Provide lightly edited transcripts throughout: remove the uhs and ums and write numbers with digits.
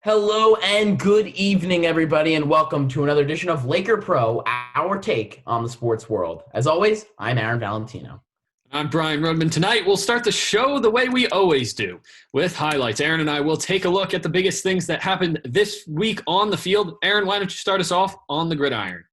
Hello and good evening, everybody, and welcome to another edition of Laker Pro, our take on the sports world. As always, I'm Aaron Valentino. I'm Brian Rodman. Tonight, we'll start the show the way we always do, with highlights. Aaron and I will take a look at the biggest things that happened this week on the field. Aaron, why don't you start us off on the gridiron?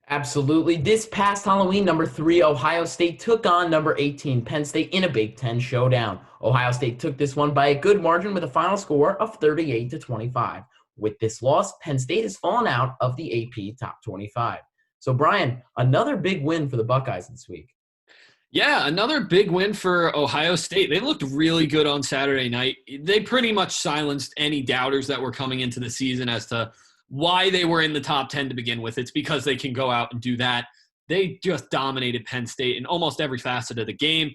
Absolutely. This past Halloween, number 3, Ohio State took on number 18, Penn State, in a Big Ten showdown. Ohio State took this one by a good margin with a final score of 38-25. With this loss, Penn State has fallen out of the AP Top 25. So, Brian, another big win for the Buckeyes this week. Yeah, another big win for Ohio State. They looked really good on Saturday night. They pretty much silenced any doubters that were coming into the season as to why they were in the top 10 to begin with. It's because they can go out and do that. They just dominated Penn State in almost every facet of the game.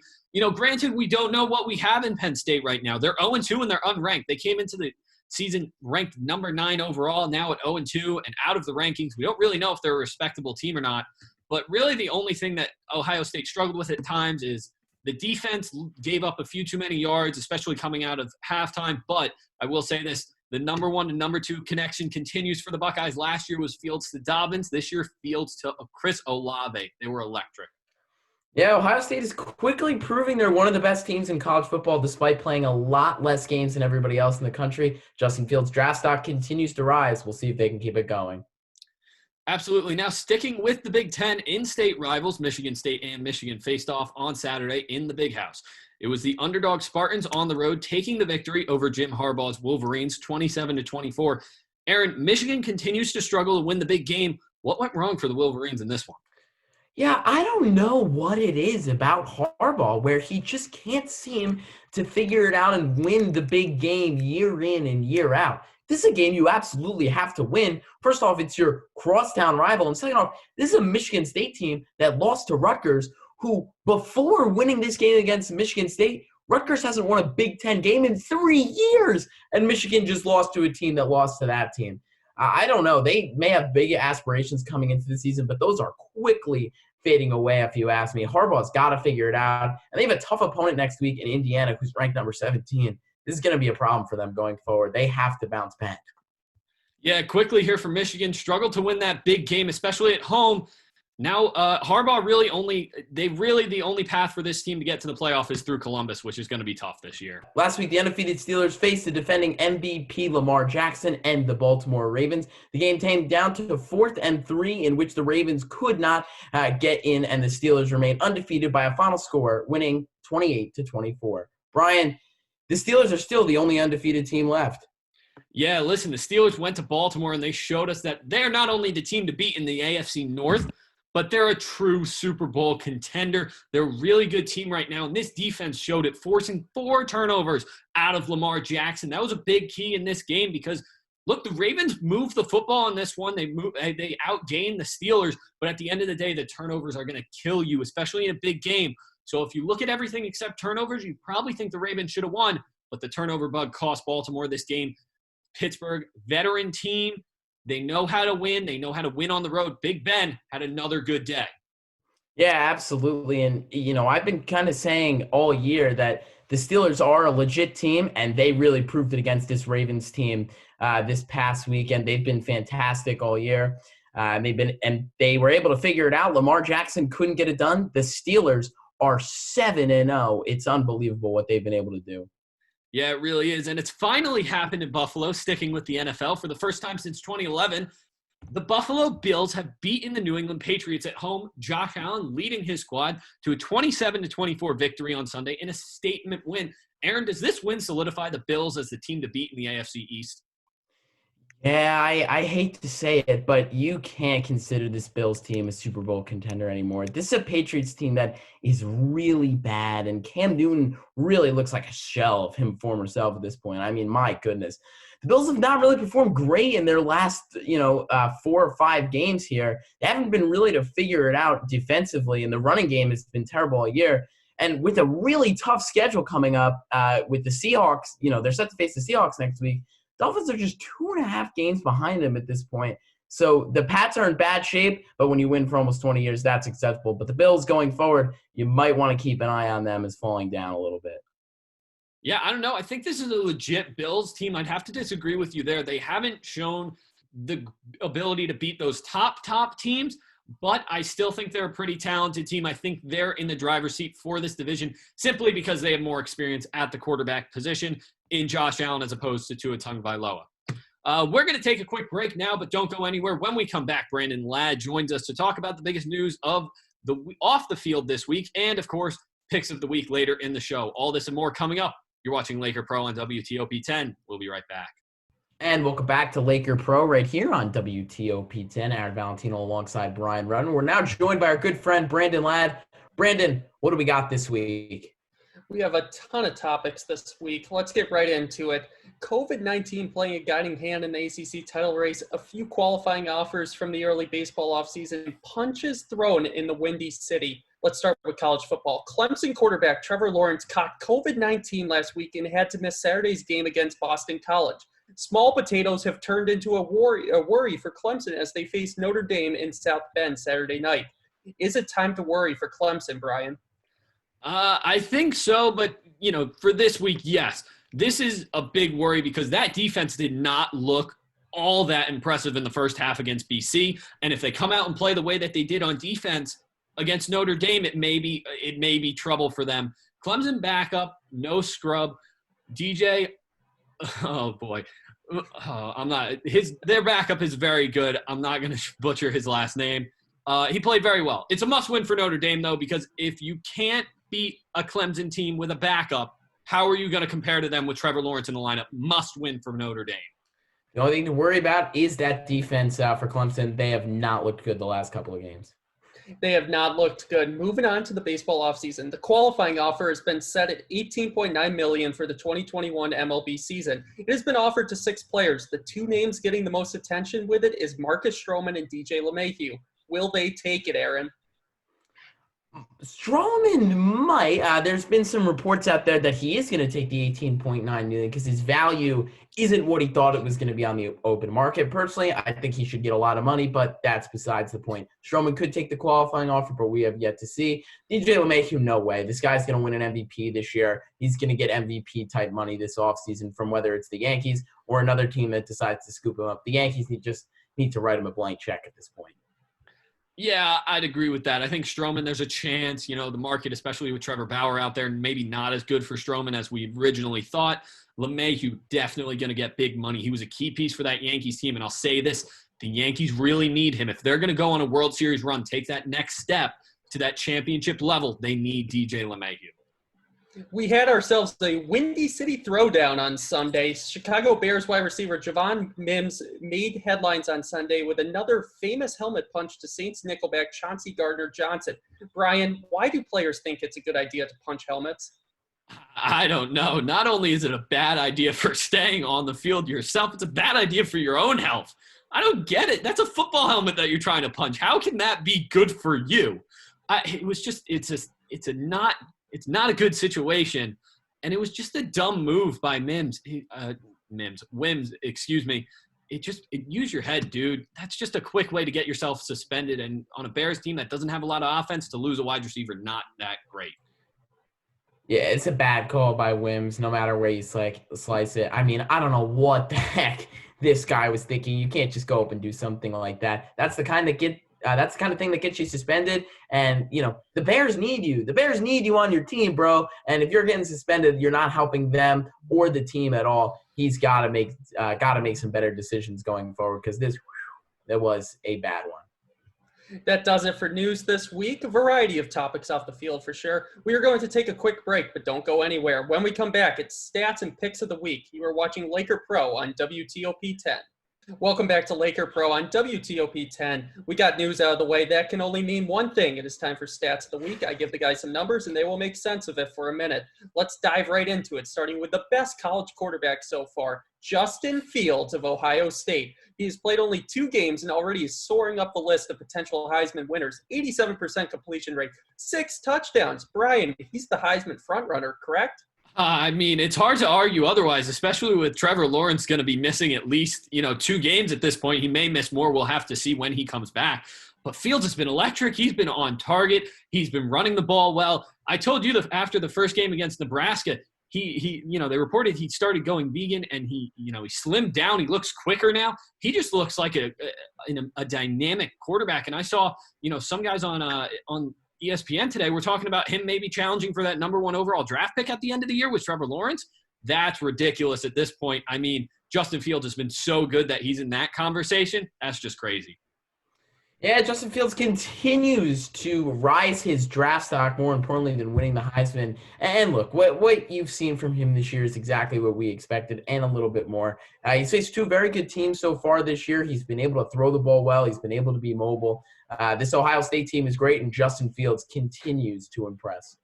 Granted, we don't know what we have in Penn State right now. They're 0-2 and they're unranked. They came into the season ranked number 9 overall, now at 0-2 and out of the rankings. We don't really know if they're a respectable team or not. But really the only thing that Ohio State struggled with at times is the defense gave up a few too many yards, especially coming out of halftime. But I will say this, the number 1 to number 2 connection continues for the Buckeyes. Last year was Fields to Dobbins. This year, Fields to Chris Olave. They were electric. Yeah, Ohio State is quickly proving they're one of the best teams in college football despite playing a lot less games than everybody else in the country. Justin Fields' draft stock continues to rise. We'll see if they can keep it going. Absolutely. Now, sticking with the Big Ten, in-state rivals, Michigan State and Michigan faced off on Saturday in the Big House. It was the underdog Spartans on the road taking the victory over Jim Harbaugh's Wolverines, 27-24. Aaron, Michigan continues to struggle to win the big game. What went wrong for the Wolverines in this one? Yeah, I don't know what it is about Harbaugh where he just can't seem to figure it out and win the big game year in and year out. This is a game you absolutely have to win. First off, it's your crosstown rival. And second off, this is a Michigan State team that lost to Rutgers, who before winning this game against Michigan State, Rutgers hasn't won a Big Ten game in 3 years. And Michigan just lost to a team that lost to that team. I don't know. They may have big aspirations coming into the season, but those are quickly fading away, if you ask me. Harbaugh's got to figure it out. And they have a tough opponent next week in Indiana, who's ranked number 17. This is going to be a problem for them going forward. They have to bounce back. Yeah, quickly here for Michigan. Struggled to win that big game, especially at home. Now, Harbaugh the only path for this team to get to the playoff is through Columbus, which is going to be tough this year. Last week, the undefeated Steelers faced the defending MVP Lamar Jackson and the Baltimore Ravens. The game came down to 4th and 3, in which the Ravens could not get in, and the Steelers remained undefeated by a final score, winning 28-24. Brian, the Steelers are still the only undefeated team left. Yeah, listen, the Steelers went to Baltimore, and they showed us that they're not only the team to beat in the AFC North, but they're a true Super Bowl contender. They're a really good team right now, and this defense showed it, forcing 4 turnovers out of Lamar Jackson. That was a big key in this game because, look, the Ravens moved the football in this one. They outgained the Steelers, but at the end of the day, the turnovers are going to kill you, especially in a big game. So if you look at everything except turnovers, you probably think the Ravens should have won, but the turnover bug cost Baltimore this game. Pittsburgh, veteran team. They know how to win. They know how to win on the road. Big Ben had another good day. Yeah, absolutely. And, I've been kind of saying all year that the Steelers are a legit team, and they really proved it against this Ravens team this past weekend. They've been fantastic all year. They were able to figure it out. Lamar Jackson couldn't get it done. The Steelers are 7-0. It's unbelievable what they've been able to do. Yeah, it really is. And it's finally happened in Buffalo, sticking with the NFL. For the first time since 2011, the Buffalo Bills have beaten the New England Patriots at home. Josh Allen leading his squad to a 27-24 victory on Sunday in a statement win. Aaron, does this win solidify the Bills as the team to beat in the AFC East? Yeah, I hate to say it, but you can't consider this Bills team a Super Bowl contender anymore. This is a Patriots team that is really bad, and Cam Newton really looks like a shell of him former self at this point. I mean, my goodness. The Bills have not really performed great in their last, 4 or 5 games here. They haven't been really to figure it out defensively, and the running game has been terrible all year. And with a really tough schedule coming up with the Seahawks, they're set to face the Seahawks next week. Dolphins are just 2.5 games behind them at this point. So the Pats are in bad shape, but when you win for almost 20 years, that's acceptable. But the Bills going forward, you might want to keep an eye on them as falling down a little bit. Yeah, I don't know. I think this is a legit Bills team. I'd have to disagree with you there. They haven't shown the ability to beat those top teams, but I still think they're a pretty talented team. I think they're in the driver's seat for this division simply because they have more experience at the quarterback position in Josh Allen as opposed to Tua Tagovailoa. We're going to take a quick break now, but don't go anywhere. When we come back, Brandon Ladd joins us to talk about the biggest news of the off the field this week and, of course, picks of the week later in the show. All this and more coming up. You're watching Laker Pro on WTOP 10. We'll be right back. And welcome back to Laker Pro right here on WTOP 10. Aaron Valentino alongside Brian Rudden. We're now joined by our good friend Brandon Ladd. Brandon, what do we got this week? We have a ton of topics this week. Let's get right into it. COVID-19 playing a guiding hand in the ACC title race, a few qualifying offers from the early baseball offseason, punches thrown in the Windy City. Let's start with college football. Clemson quarterback Trevor Lawrence caught COVID-19 last week and had to miss Saturday's game against Boston College. Small potatoes have turned into a worry for Clemson as they face Notre Dame in South Bend Saturday night. Is it time to worry for Clemson, Brian? I think so, but, for this week, yes. This is a big worry because that defense did not look all that impressive in the first half against BC. And if they come out and play the way that they did on defense against Notre Dame, it may be trouble for them. Clemson backup, no scrub. DJ, oh boy. Their backup is very good. I'm not going to butcher his last name. He played very well. It's a must-win for Notre Dame, though, because if you can't beat a Clemson team with a backup, how are you going to compare to them with Trevor Lawrence in the lineup? Must win for Notre Dame. The only thing to worry about is that defense for Clemson. They have not looked good the last couple of games. They have not looked good. Moving on to the baseball offseason, the qualifying offer has been set at $18.9 million for the 2021 MLB season. It has been offered to 6 players. The 2 names getting the most attention with it is Marcus Stroman and DJ LeMahieu. Will they take it, Aaron? Stroman might. There's been some reports out there that he is going to take the $18.9 million because his value isn't what he thought it was going to be on the open market. Personally, I think he should get a lot of money, but that's besides the point. Stroman could take the qualifying offer, but we have yet to see. DJ LeMahieu, no way. This guy's going to win an MVP this year. He's going to get MVP-type money this offseason from whether it's the Yankees or another team that decides to scoop him up. The Yankees just need to write him a blank check at this point. Yeah, I'd agree with that. I think Stroman, there's a chance, the market, especially with Trevor Bauer out there, maybe not as good for Stroman as we originally thought. LeMahieu definitely going to get big money. He was a key piece for that Yankees team, and I'll say this, the Yankees really need him. If they're going to go on a World Series run, take that next step to that championship level, they need DJ LeMahieu. We had ourselves a Windy City throwdown on Sunday. Chicago Bears wide receiver Javon Mims made headlines on Sunday with another famous helmet punch to Saints nickelback Chauncey Gardner-Johnson. Brian, why do players think it's a good idea to punch helmets? I don't know. Not only is it a bad idea for staying on the field yourself, it's a bad idea for your own health. I don't get it. That's a football helmet that you're trying to punch. How can that be good for you? It's not a good situation, and it was just a dumb move by Wims, excuse me. Use your head, dude. That's just a quick way to get yourself suspended, and on a Bears team that doesn't have a lot of offense, to lose a wide receiver, not that great. Yeah, it's a bad call by Wims, no matter where you slice it. I mean, I don't know what the heck this guy was thinking. You can't just go up and do something like that. That's the kind of thing that gets you suspended. And, the Bears need you. The Bears need you on your team, bro. And if you're getting suspended, you're not helping them or the team at all. He's got to make some better decisions going forward because that was a bad one. That does it for news this week. A variety of topics off the field for sure. We are going to take a quick break, but don't go anywhere. When we come back, it's stats and picks of the week. You are watching Laker Pro on WTOP 10. Welcome back to Laker Pro on WTOP 10. We got news out of the way. That can only mean one thing. It is time for Stats of the Week. I give the guys some numbers, and they will make sense of it for a minute. Let's dive right into it, starting with the best college quarterback so far, Justin Fields of Ohio State. He has played only 2 games and already is soaring up the list of potential Heisman winners. 87% completion rate, 6 touchdowns. Brian, he's the Heisman frontrunner, correct? It's hard to argue otherwise, especially with Trevor Lawrence going to be missing at least, 2 games at this point. He may miss more. We'll have to see when he comes back. But Fields has been electric. He's been on target. He's been running the ball well. I told you that after the first game against Nebraska, they reported he started going vegan and he slimmed down. He looks quicker now. He just looks like a dynamic quarterback. And I saw, some guys on ESPN today were talking about him maybe challenging for that number 1 overall draft pick at the end of the year with Trevor Lawrence. That's ridiculous at this point. I mean, Justin Fields has been so good that he's in that conversation. That's just crazy. Yeah, Justin Fields continues to rise his draft stock, more importantly than winning the Heisman. And look, what you've seen from him this year is exactly what we expected and a little bit more. He's faced 2 very good teams so far this year. He's been able to throw the ball well. He's been able to be mobile. This Ohio State team is great, and Justin Fields continues to impress.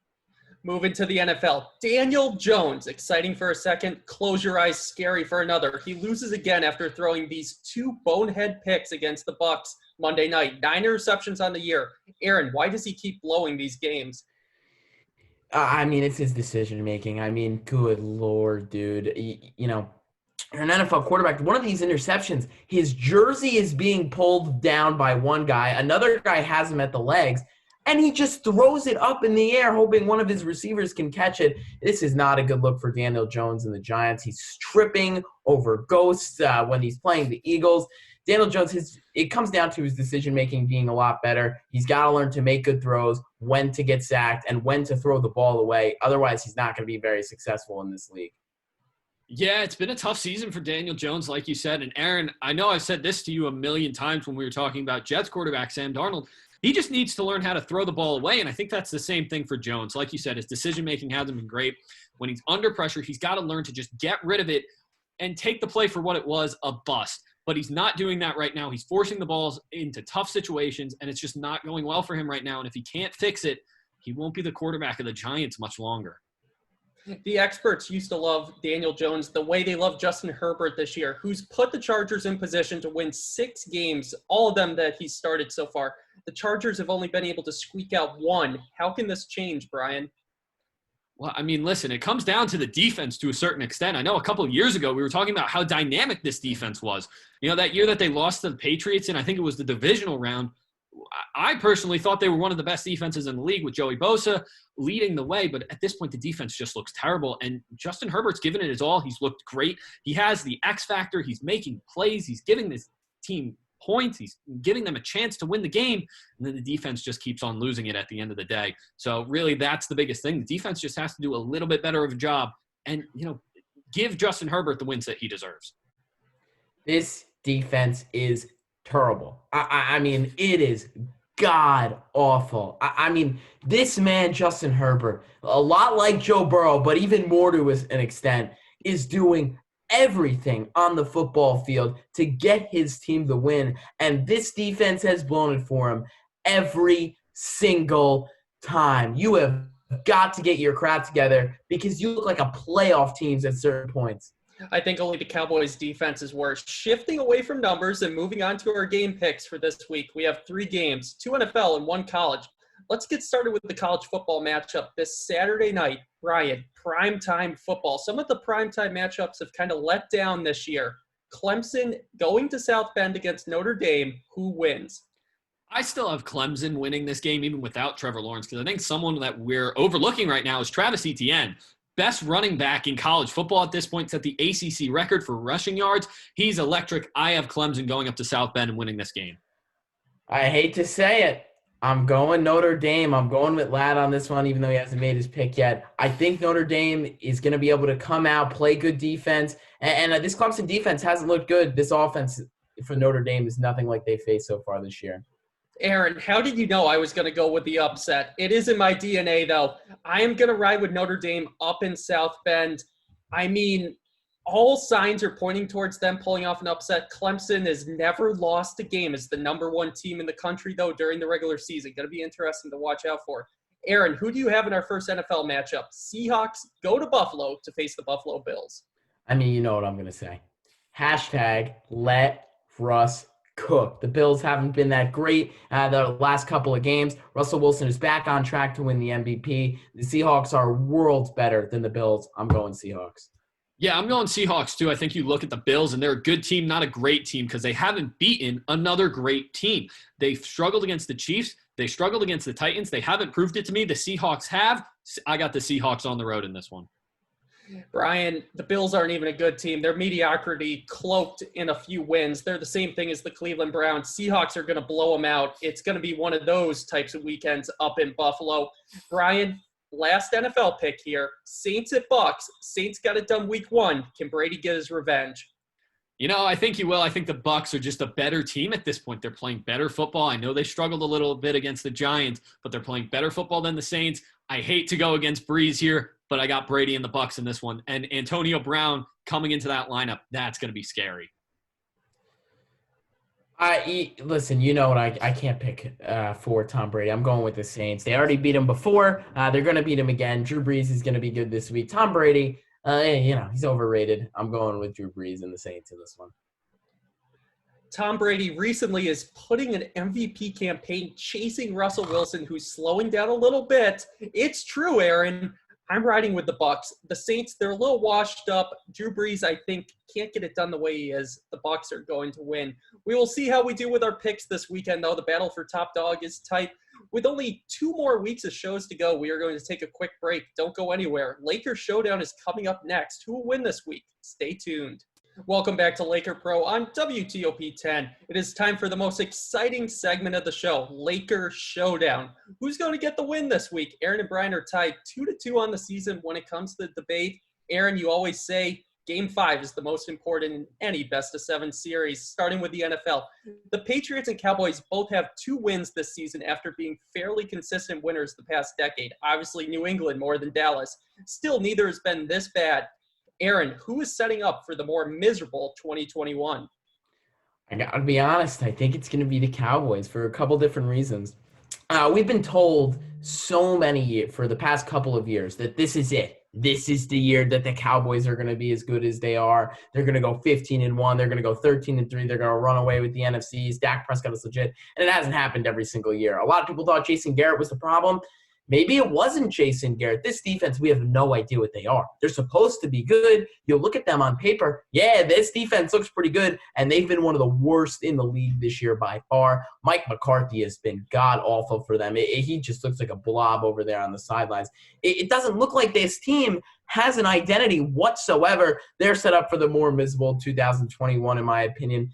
Moving to the NFL, Daniel Jones, exciting for a second, close your eyes, scary for another. He loses again after throwing these 2 bonehead picks against the Bucs Monday night. 9 interceptions on the year. Aaron, why does he keep blowing these games? It's his decision making. Good Lord, dude. You're an NFL quarterback. One of these interceptions, his jersey is being pulled down by one guy. Another guy has him at the legs. And he just throws it up in the air, hoping one of his receivers can catch it. This is not a good look for Daniel Jones and the Giants. He's tripping over ghosts when he's playing the Eagles. Daniel Jones, it comes down to his decision-making being a lot better. He's got to learn to make good throws, when to get sacked, and when to throw the ball away. Otherwise, he's not going to be very successful in this league. Yeah, it's been a tough season for Daniel Jones, like you said. And Aaron, I know I've said this to you a million times when we were talking about Jets quarterback Sam Darnold. He just needs to learn how to throw the ball away, and I think that's the same thing for Jones. Like you said, his decision-making hasn't been great. When he's under pressure, he's got to learn to just get rid of it and take the play for what it was, a bust. But he's not doing that right now. He's forcing the balls into tough situations, and it's just not going well for him right now. And if he can't fix it, he won't be the quarterback of the Giants much longer. The experts used to love Daniel Jones the way they love Justin Herbert this year, who's put the Chargers in position to win 6 games, all of them that he's started so far. The Chargers have only been able to squeak out 1. How can this change, Brian? Well, listen, it comes down to the defense to a certain extent. I know a couple of years ago we were talking about how dynamic this defense was. That year that they lost to the Patriots, and I think it was the divisional round, I personally thought they were one of the best defenses in the league with Joey Bosa leading the way. But at this point, the defense just looks terrible. And Justin Herbert's given it his all. He's looked great. He has the X factor. He's making plays. He's giving this team points. He's giving them a chance to win the game. And then the defense just keeps on losing it at the end of the day. So really, that's the biggest thing. The defense just has to do a little bit better of a job and, give Justin Herbert the wins that he deserves. This defense is terrible. It is god awful. This man, Justin Herbert, a lot like Joe Burrow, but even more to an extent, is doing everything on the football field to get his team the win. And this defense has blown it for him every single time. You have got to get your crap together because you look like a playoff team at certain points. I think only the Cowboys' defense is worse. Shifting away from numbers and moving on to our game picks for this week, we have 3 games, 2 NFL and 1 college. Let's get started with the college football matchup this Saturday night. Brian, primetime football. Some of the primetime matchups have kind of let down this year. Clemson going to South Bend against Notre Dame. Who wins? I still have Clemson winning this game even without Trevor Lawrence because I think someone that we're overlooking right now is Travis Etienne. Best running back in college football at this point, set the ACC record for rushing yards. He's electric. I have Clemson going up to South Bend and winning this game. I hate to say it. I'm going Notre Dame. I'm going with Ladd on this one, even though he hasn't made his pick yet. I think Notre Dame is going to be able to come out, play good defense. And this Clemson defense hasn't looked good. This offense for Notre Dame is nothing like they faced so far this year. Aaron, how did you know I was going to go with the upset? It is in my DNA, though. I am going to ride with Notre Dame up in South Bend. All signs are pointing towards them pulling off an upset. Clemson has never lost a game as the number 1 team in the country, though, during the regular season. Going to be interesting to watch out for. Aaron, who do you have in our first NFL matchup? Seahawks go to Buffalo to face the Buffalo Bills. You know what I'm going to say. Hashtag let Russ cook. The Bills haven't been that great the last couple of games. Russell Wilson is back on track to win the MVP. The Seahawks are worlds better than the Bills. I'm going Seahawks. Yeah, I'm going Seahawks too. I think you look at the Bills and they're a good team, not a great team because they haven't beaten another great team. They've struggled against the Chiefs. They struggled against the Titans. They haven't proved it to me. The Seahawks have. I got the Seahawks on the road in this one. Brian, the Bills aren't even a good team. They're mediocrity cloaked in a few wins. They're the same thing as the Cleveland Browns. Seahawks are going to blow them out. It's going to be one of those types of weekends up in Buffalo. Brian, last NFL pick here. Saints at Bucks. Saints got it done week 1. Can Brady get his revenge? I think he will. I think the Bucks are just a better team at this point. They're playing better football. I know they struggled a little bit against the Giants, but they're playing better football than the Saints. I hate to go against Breeze here, but I got Brady and the Bucks in this one. And Antonio Brown coming into that lineup, that's going to be scary. Listen, you know what? I can't pick for Tom Brady. I'm going with the Saints. They already beat him before. They're going to beat him again. Drew Brees is going to be good this week. Tom Brady, he's overrated. I'm going with Drew Brees and the Saints in this one. Tom Brady recently is putting an MVP campaign chasing Russell Wilson, who's slowing down a little bit. It's true, Aaron. I'm riding with the Bucks. The Saints, they're a little washed up. Drew Brees, I think, can't get it done the way he is. The Bucks are going to win. We will see how we do with our picks this weekend, though. The battle for top dog is tight. With only 2 more weeks of shows to go, we are going to take a quick break. Don't go anywhere. Lakers Showdown is coming up next. Who will win this week? Stay tuned. Welcome back to Laker Pro on WTOP 10. It is time for the most exciting segment of the show, Laker Showdown. Who's going to get the win this week? Aaron and Brian are tied 2-2 on the season when it comes to the debate. Aaron, you always say Game 5 is the most important in any best-of-7 series, starting with the NFL. The Patriots and Cowboys both have 2 wins this season after being fairly consistent winners the past decade. Obviously, New England more than Dallas. Still, neither has been this bad. Aaron, who is setting up for the more miserable 2021? I gotta be honest. I think it's going to be the Cowboys for a couple different reasons. We've been told for the past couple of years that this is it. This is the year that the Cowboys are going to be as good as they are. They're going to go 15-1. They're going to go 13-3. They're going to run away with the NFCs. Dak Prescott is legit. And it hasn't happened every single year. A lot of people thought Jason Garrett was the problem. Maybe it wasn't Jason Garrett. This defense, we have no idea what they are. They're supposed to be good. You look at them on paper. Yeah, this defense looks pretty good, and they've been one of the worst in the league this year by far. Mike McCarthy has been god-awful for them. He just looks like a blob over there on the sidelines. It doesn't look like this team has an identity whatsoever. They're set up for the more miserable 2021, in my opinion.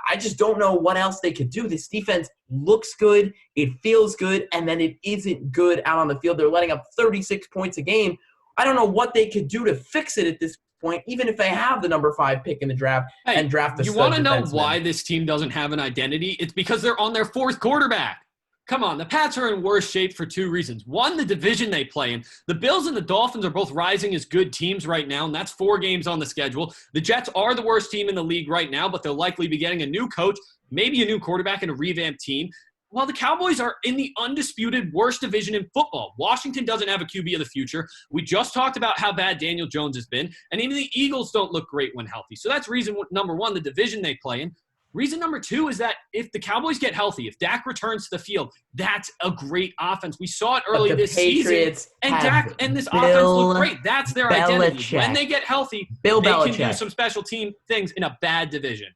I just don't know what else they could do. This defense looks good, it feels good, and then it isn't good out on the field. They're letting up 36 points a game. I don't know what they could do to fix it at this point, even if they have the number 5 pick in the draft and draft the You want to know why this team doesn't have an identity? It's because they're on their 4th quarterback. Come on, the Pats are in worse shape for 2 reasons. One, the division they play in. The Bills and the Dolphins are both rising as good teams right now, and that's 4 games on the schedule. The Jets are the worst team in the league right now, but they'll likely be getting a new coach, maybe a new quarterback, and a revamped team. While the Cowboys are in the undisputed worst division in football. Washington doesn't have a QB of the future. We just talked about how bad Daniel Jones has been, and even the Eagles don't look great when healthy. So that's reason number 1, the division they play in. Reason number 2 is that if the Cowboys get healthy, if Dak returns to the field, that's a great offense. We saw it early this season, and Dak and this offense look great. That's their identity. When they get healthy, they can do some special team things in a bad division.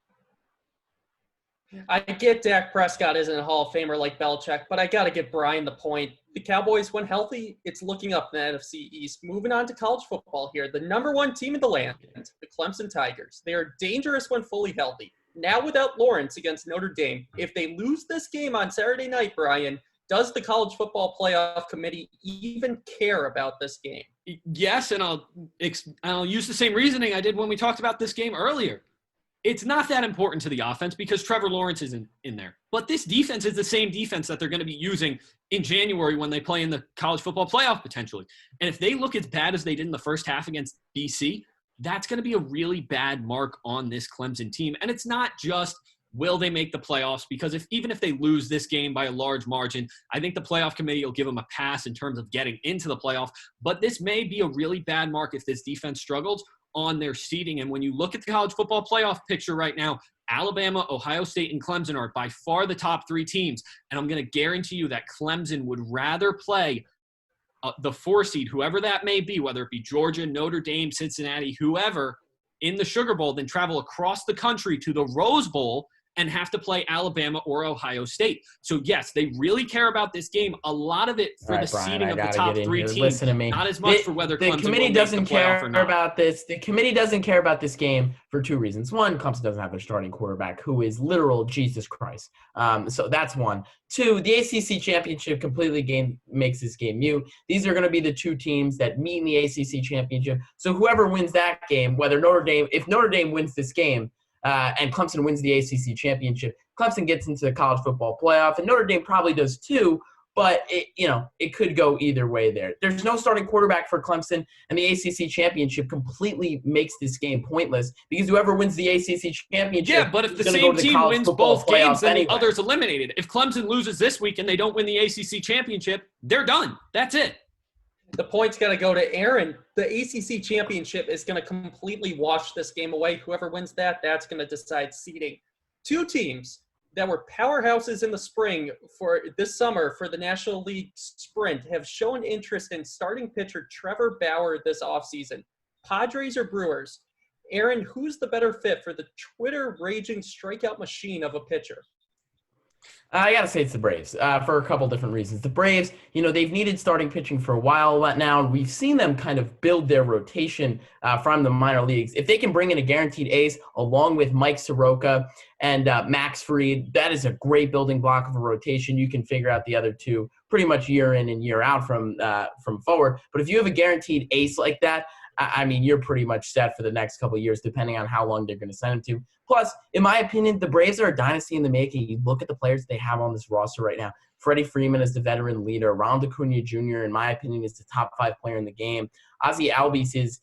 I get Dak Prescott isn't a Hall of Famer like Belichick, but I got to give Brian the point. The Cowboys, when healthy, it's looking up in the NFC East. Moving on to college football here, the number 1 team in the land, the Clemson Tigers. They are dangerous when fully healthy. Now without Lawrence against Notre Dame, if they lose this game on Saturday night, Brian, does the College Football Playoff Committee even care about this game? Yes, and I'll use the same reasoning I did when we talked about this game earlier. It's not that important to the offense because Trevor Lawrence isn't in there. But this defense is the same defense that they're going to be using in January when they play in the College Football Playoff potentially. And if they look as bad as they did in the first half against BC, that's going to be a really bad mark on this Clemson team. And it's not just will they make the playoffs, because even if they lose this game by a large margin, I think the playoff committee will give them a pass in terms of getting into the playoff. But this may be a really bad mark if this defense struggles on their seeding. And when you look at the college football playoff picture right now, Alabama, Ohio State, and Clemson are by far the top 3 teams. And I'm going to guarantee you that Clemson would rather play the 4 seed, whoever that may be, whether it be Georgia, Notre Dame, Cincinnati, whoever, in the Sugar Bowl, than travel across the country to the Rose Bowl and have to play Alabama or Ohio State. So, yes, they really care about this game. A lot of it for the seeding of the top 3 teams. Listen to me. Not as much for whether the Clemson committee will doesn't make the playoff care or not. about this. The committee doesn't care about this game for 2 reasons. One, Clemson doesn't have their starting quarterback, who is literal Jesus Christ. So that's one. 2, the ACC championship completely makes this game mute. These are going to be the 2 teams that meet in the ACC championship. So whoever wins that game, if Notre Dame wins this game and Clemson wins the ACC championship, Clemson gets into the college football playoff, and Notre Dame probably does too. But it could go either way there. There's no starting quarterback for Clemson, and the ACC championship completely makes this game pointless because whoever wins the ACC championship, yeah, but if the same team wins both games, then anyway. the other's eliminated. If Clemson loses this week and they don't win the ACC championship, they're done. That's it. The point's got to go to Aaron. The ACC championship is going to completely wash this game away. Whoever wins that's going to decide seeding. 2 teams that were powerhouses in the spring for this summer for the National League Sprint have shown interest in starting pitcher Trevor Bauer this offseason. Padres or Brewers? Aaron, who's the better fit for the Twitter raging strikeout machine of a pitcher? I got to say it's the Braves for a couple different reasons. The Braves, they've needed starting pitching for a while now, and we've seen them kind of build their rotation from the minor leagues. If they can bring in a guaranteed ace along with Mike Soroka and Max Fried, that is a great building block of a rotation. You can figure out the other 2 pretty much year in and year out from forward. But if you have a guaranteed ace like that, I mean, you're pretty much set for the next couple of years, depending on how long they're going to send him to. Plus, in my opinion, the Braves are a dynasty in the making. You look at the players they have on this roster right now. Freddie Freeman is the veteran leader. Ronald Acuna Jr., in my opinion, is the top 5 player in the game. Ozzie Albies is,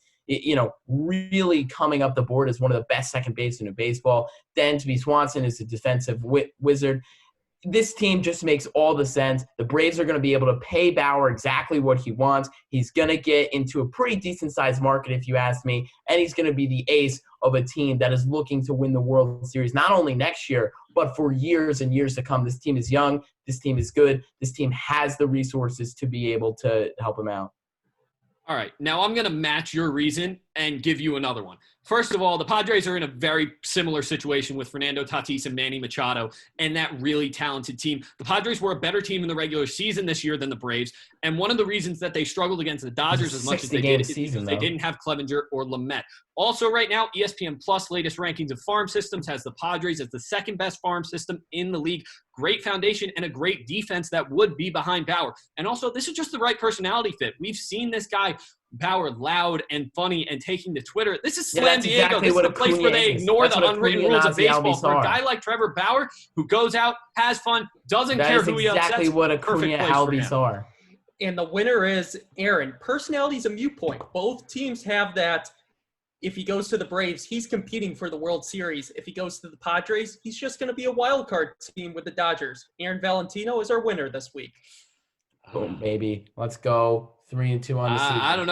really coming up the board as one of the best second basemen in baseball. Dansby Swanson is a defensive wizard. This team just makes all the sense. The Braves are going to be able to pay Bauer exactly what he wants. He's going to get into a pretty decent-sized market, if you ask me, and he's going to be the ace of a team that is looking to win the World Series, not only next year, but for years and years to come. This team is young. This team is good. This team has the resources to be able to help him out. All right, now I'm going to match your reason and give you another one. First of all, the Padres are in a very similar situation with Fernando Tatis and Manny Machado and that really talented team. The Padres were a better team in the regular season this year than the Braves, and one of the reasons that they struggled against the Dodgers as much as they did is because they didn't have Clevenger or Lamet. Also, right now, ESPN Plus latest rankings of farm systems has the Padres as the 2nd best farm system in the league. Great foundation and a great defense that would be behind Bauer. And also, this is just the right personality fit. We've seen this guy Bauer loud and funny and taking to Twitter. This is Slam Diego. This is the place where they ignore the unwritten rules of baseball. For a guy like Trevor Bauer, who goes out, has fun, doesn't care who he upsets. That's exactly what Acuna Albies are. And the winner is Aaron. Personality is a mute point. Both teams have that. If he goes to the Braves, he's competing for the World Series. If he goes to the Padres, he's just going to be a wild card team with the Dodgers. Aaron Valentino is our winner this week. Boom, baby. Let's go 3-2 on the season. I don't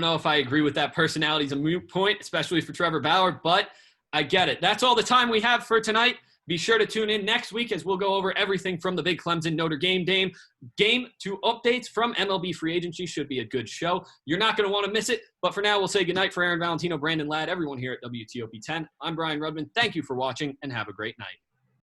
know if I agree with that. Personality is a moot point, especially for Trevor Bauer, but I get it. That's all the time we have for tonight. Be sure to tune in next week as we'll go over everything from the big Clemson Notre Dame game to updates from MLB free agency. Should be a good show. You're not going to want to miss it. But for now, we'll say goodnight for Aaron Valentino, Brandon Ladd, everyone here at WTOP 10. I'm Brian Rudman. Thank you for watching and have a great night.